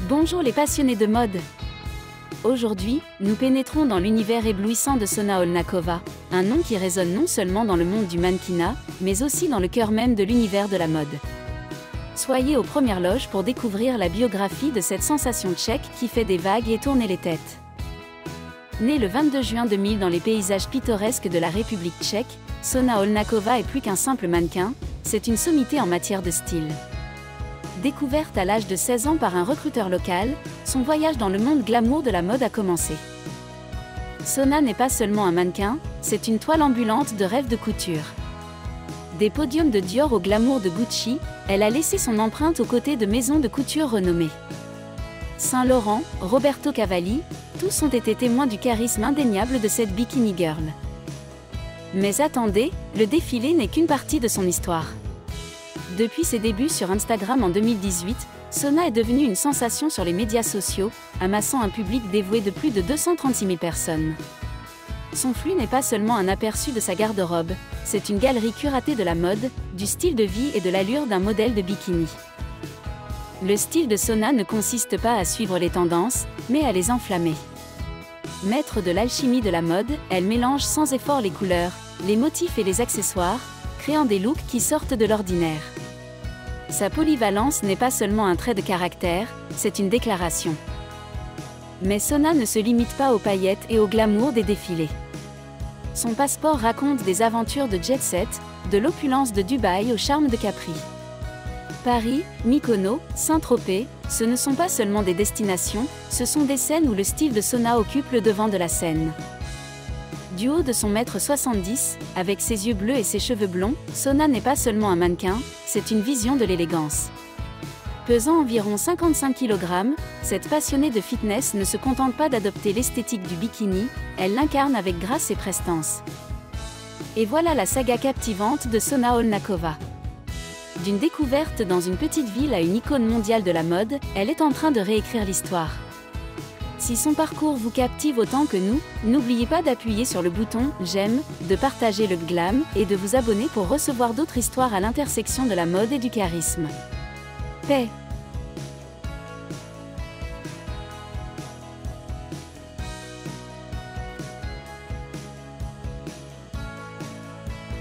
Bonjour les passionnés de mode. Aujourd'hui, nous pénétrons dans l'univers éblouissant de Sona Olnakova, un nom qui résonne non seulement dans le monde du mannequinat, mais aussi dans le cœur même de l'univers de la mode. Soyez aux premières loges pour découvrir la biographie de cette sensation tchèque qui fait des vagues et tourner les têtes. Née le 22 juin 2000 dans les paysages pittoresques de la République tchèque, Sona Olnakova est plus qu'un simple mannequin, c'est une sommité en matière de style. Découverte à l'âge de 16 ans par un recruteur local, son voyage dans le monde glamour de la mode a commencé. Sona n'est pas seulement un mannequin, c'est une toile ambulante de rêves de couture. Des podiums de Dior au glamour de Gucci, elle a laissé son empreinte aux côtés de maisons de couture renommées. Saint Laurent, Roberto Cavalli, tous ont été témoins du charisme indéniable de cette bikini girl. Mais attendez, le défilé n'est qu'une partie de son histoire. Depuis ses débuts sur Instagram en 2018, Sona est devenue une sensation sur les médias sociaux, amassant un public dévoué de plus de 236 000 personnes. Son flux n'est pas seulement un aperçu de sa garde-robe, c'est une galerie curatée de la mode, du style de vie et de l'allure d'un modèle de bikini. Le style de Sona ne consiste pas à suivre les tendances, mais à les enflammer. Maître de l'alchimie de la mode, elle mélange sans effort les couleurs, les motifs et les accessoires, créant des looks qui sortent de l'ordinaire. Sa polyvalence n'est pas seulement un trait de caractère, c'est une déclaration. Mais Sona ne se limite pas aux paillettes et au glamour des défilés. Son passeport raconte des aventures de jet-set, de l'opulence de Dubaï au charme de Capri. Paris, Mykonos, Saint-Tropez, ce ne sont pas seulement des destinations, ce sont des scènes où le style de Sona occupe le devant de la scène. Du haut de son 1,70 m, avec ses yeux bleus et ses cheveux blonds, Sona n'est pas seulement un mannequin, c'est une vision de l'élégance. Pesant environ 55 kg, cette passionnée de fitness ne se contente pas d'adopter l'esthétique du bikini, elle l'incarne avec grâce et prestance. Et voilà la saga captivante de Sona Olnakova. D'une découverte dans une petite ville à une icône mondiale de la mode, elle est en train de réécrire l'histoire. Si son parcours vous captive autant que nous, n'oubliez pas d'appuyer sur le bouton « J'aime », de partager le glam et de vous abonner pour recevoir d'autres histoires à l'intersection de la mode et du charisme. Paix!